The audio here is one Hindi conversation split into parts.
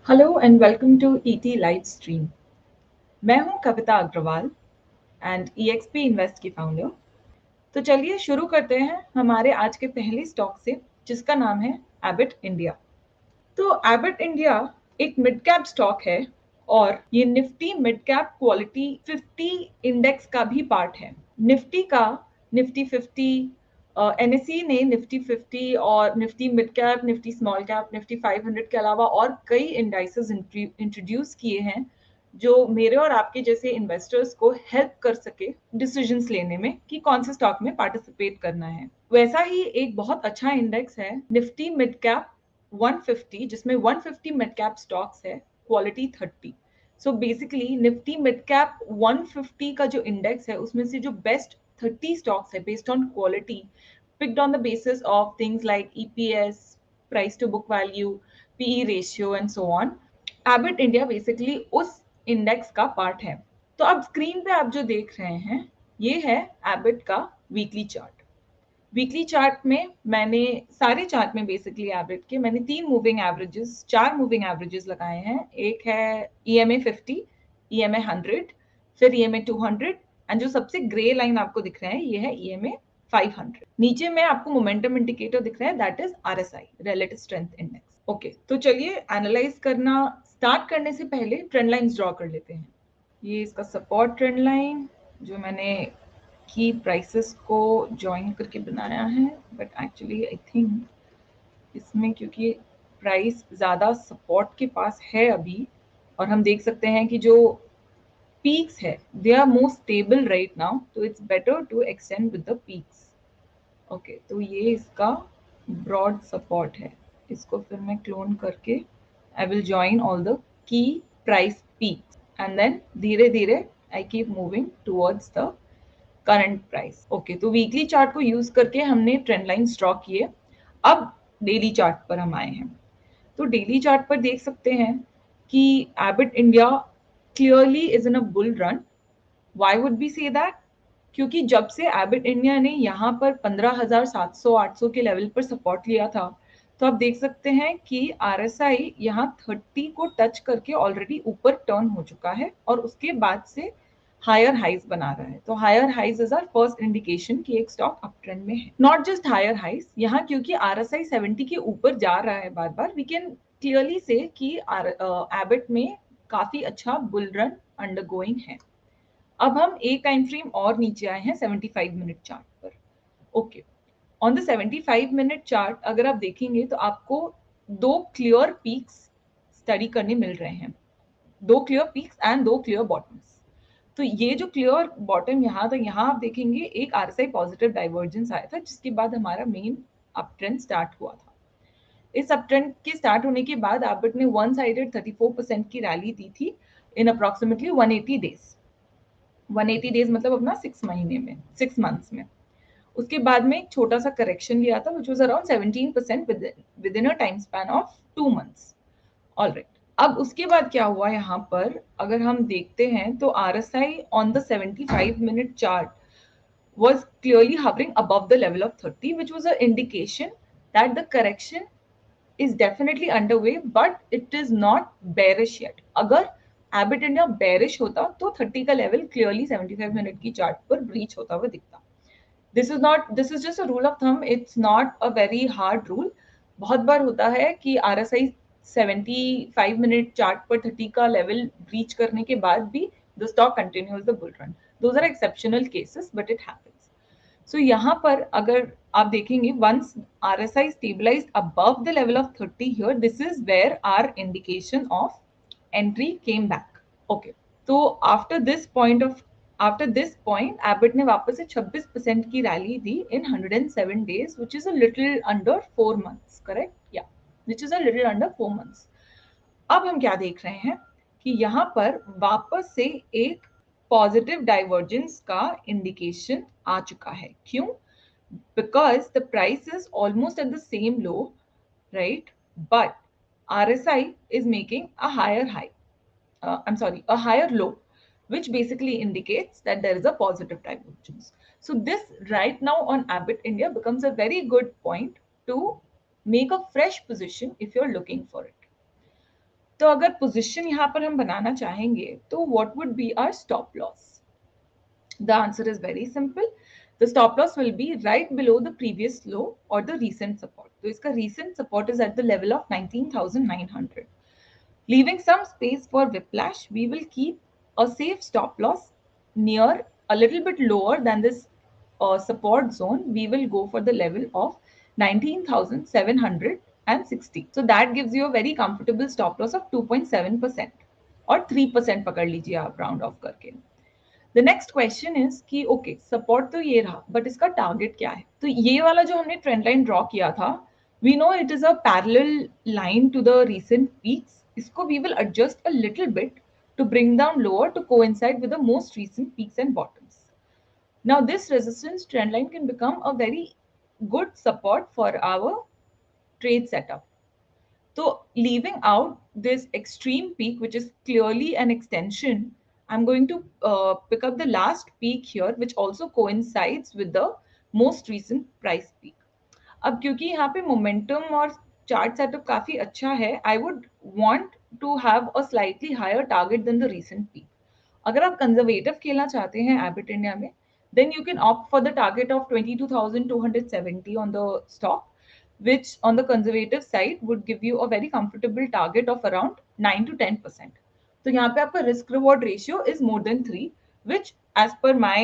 Hello and welcome to ET live stream. मैं हूं Kavita Agarwal and EXP invest की फाउंडर। तो चलिए शुरू करते हैं हमारे आज के पहले स्टॉक से, जिसका नाम है एबिट इंडिया। तो एबिट इंडिया एक मिड कैप स्टॉक है और ये Nifty mid cap quality 50 index का भी पार्ट है। निफ्टी का निफ्टी 50, एनएसई ने निफ्टी 50 और Nifty mid cap, Nifty small cap, Nifty 500 के अलावा और कई इंडाइसेस इंट्रोड्यूस किए हैं जो मेरे और आपके जैसे इन्वेस्टर्स को हेल्प कर सके डिसीजंस लेने में कि कौन से स्टॉक में पार्टिसिपेट करना है। वैसा ही एक बहुत अच्छा इंडेक्स है निफ्टी मिड कैप 150, जिसमें 150 मिड कैप स्टॉक्स है, quality 30। So basically Nifty mid cap 150 का जो इंडेक्स है उसमें से जो बेस्ट 30 stocks है based on quality, picked on the basis of things like EPS, price to book value, PE ratio and so on. Abbott India basically उस इंडेक्स का पार्ट है। तो अब स्क्रीन पे आप जो देख रहे हैं ये है Abbott का वीकली चार्ट। वीकली चार्ट में मैंने सारे चार्ट में बेसिकली एवरेज के मैंने चार मूविंग एवरेजेस लगाए हैं। एक है EMA 50, EMA 100, फिर EMA 200 एंड जो सबसे ग्रे लाइन आपको दिख रहा है ये है EMA 500। नीचे में आपको मोमेंटम इंडिकेटर दिख रहा है, that is RSI, relative strength index. Okay, तो चलिए एनालाइज करना स्टार्ट करने से पहले ट्रेंड लाइंस ड्रॉ कर लेते हैं। ये इसका सपोर्ट ट्रेंड लाइन जो मैंने की प्राइसेस को ज्वाइन करके बनाया है, बट एक्चुअली आई थिंक इसमें क्योंकि प्राइस ज़्यादा सपोर्ट के पास है अभी और हम देख सकते हैं कि जो पीक्स है they are more stable right now, तो it's better to extend with the peaks. Okay, तो ये इसका ब्रॉड सपोर्ट है। इसको फिर मैं क्लोन करके I will join all the key price peaks and then धीरे धीरे I keep moving towards the current price. Okay, तो वीकली चार्ट को यूज करके हमने ट्रेंड लाइंस ड्रॉ किए। अब डेली चार्ट पर हम आए हैं। तो डेली चार्ट पर देख सकते हैं कि Abbott India clearly is in a bull run. Why would be say that? क्योंकि जब से एबिट इंडिया ने यहाँ पर 15,700-800 के लेवल पर सपोर्ट लिया था, तो आप देख सकते हैं कि RSI यहाँ 30 को टच करके ऑलरेडी ऊपर टर्न हो चुका है और उसके बाद से हायर हाइज बना रहा है। तो higher highs is our first indication कि एक स्टॉक अप ट्रेंड में है। नॉट जस्ट हायर हाइज, यहाँ क्योंकि RSI 70 के ऊपर जा रहा है बार बार, वी कैन क्लियरली से कि एबिट में काफी अच्छा बुल रन अंडरगोइंग है। अब हम एक टाइम फ्रेम और नीचे आए हैं 75 मिनट चार्ट पर। Okay, on the 75 minute chart अगर आप देखेंगे तो आपको दो क्लियर पीक्स स्टडी करने मिल रहे हैं, दो क्लियर पीक्स एंड दो क्लियर बॉटम्स। तो ये जो क्लियर बॉटम यहाँ था, यहाँ आप देखेंगे एक RSI पॉजिटिव डाइवर्जेंस आया था, जिसके बाद हमारा मेन अप ट्रेंड स्टार्ट हुआ था। इस अप ट्रेंड के स्टार्ट होने के बाद एबिट ने वन साइडेड 34% की रैली दी थी इन अप्रोक्सीमेटली 180 डेज। 180 डेज मतलब अपना 6 महीने में, 6 मंथ्स में। उसके बाद में एक छोटा सा करेक्शन लिया था which was around 17% with in a time span of 2 months. Alright, अब उसके बाद क्या हुआ यहाँ पर अगर हम देखते हैं तो RSI on the 75 minute chart was clearly hovering above the level of 30, which was an indication that the correction is definitely underway, but it is not bearish yet. अगर एबिट इंडिया बेरिश होता तो 30 का लेवल क्लियरली 75 मिनट की चार्ट पर ब्रीच होता हुआ दिखता। This is just a rule of thumb, it's not a very hard rule. बहुत बार होता है कि RSI 75 मिनट चार्ट पर 30 का लेवल ब्रीच करने के बाद भी the stock continues the bull run. Those are exceptional cases but it happens. So यहाँ पर अगर आप देखेंगे once RSI stabilized above the level of 30 here, this is where our indication of entry came back. Okay, तो after this point एबिट ने वापस से 26% की rally the in 107 days, which is a little under 4 months, correct? Yeah, which is a little under 4 months. अब हम क्या देख रहे हैं कि यहाँ पर वापस से एक पॉजिटिव डाइवर्जेंस का इंडिकेशन आ चुका है। क्यों? Because the price is almost at the same low, right, but RSI is making a higher high, a higher low, which basically indicates that there is a positive divergence. So this right now on Abbott India becomes a very good point to make a fresh position if you're looking for it. तो अगर पोजीशन यहाँ पर हम बनाना चाहेंगे तो what would be our stop loss? The answer is very simple. The stop loss will be right below the previous low or the recent support. तो इसका recent support is at the level of 19,900. Leaving some space for whiplash, we will keep a safe stop loss near a little bit lower than this support zone. We will go for the level of 19,760. So that gives you a very comfortable stop loss of 2.7% और 3% पकड़ लीजिए आप राउंड ऑफ करके. द नेक्स्ट क्वेश्चन इज कि ओके सपोर्ट तो ये रहा बट इसका टारगेट क्या है? तो ये वाला जो हमने ट्रेंड लाइन ड्रॉ किया था, we know it is a parallel line to the recent peaks. इसको we will adjust a little bit to bring down lower to coincide with the most recent peaks and bottoms. Now this resistance trend line can become a very good support for our trade setup. So leaving out this extreme peak, which is clearly an extension, I'm going to pick up the last peak here, which also coincides with the most recent price peak. अब क्योंकि यहाँ पे मोमेंटम और चार्ट सेटअप काफी अच्छा है, I would want to have a slightly higher target than the recent peak. अगर आप कंजर्वेटिव खेलना चाहते हैं एबिट इंडिया में, then you can opt for the target of 22,270 on the stock, which on the conservative side would give you a very comfortable target of around 9 to 10%. तो यहाँ पे आपका risk reward ratio is more than 3, which as per my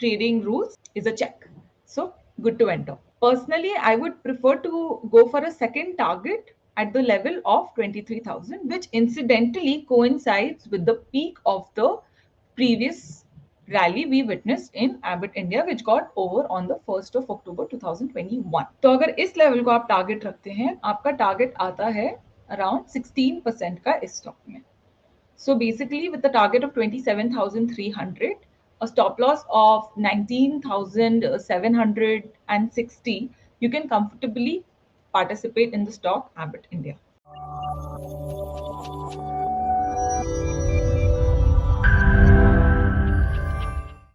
trading rules is a check. So good to enter. Personally, I would prefer to go for a second target at the level of 23,000, which incidentally coincides with the peak of the previous rally we witnessed in Abbott India, which got over on the 1st of October 2021. तो अगर इस लेवल को आप टारगेट रखते हैं, आपका टारगेट आता है अराउंड 16% का इस स्टॉक में. So basically with the target of 27,300, a stop loss of 19,760, you can comfortably participate in the stock Abbott India.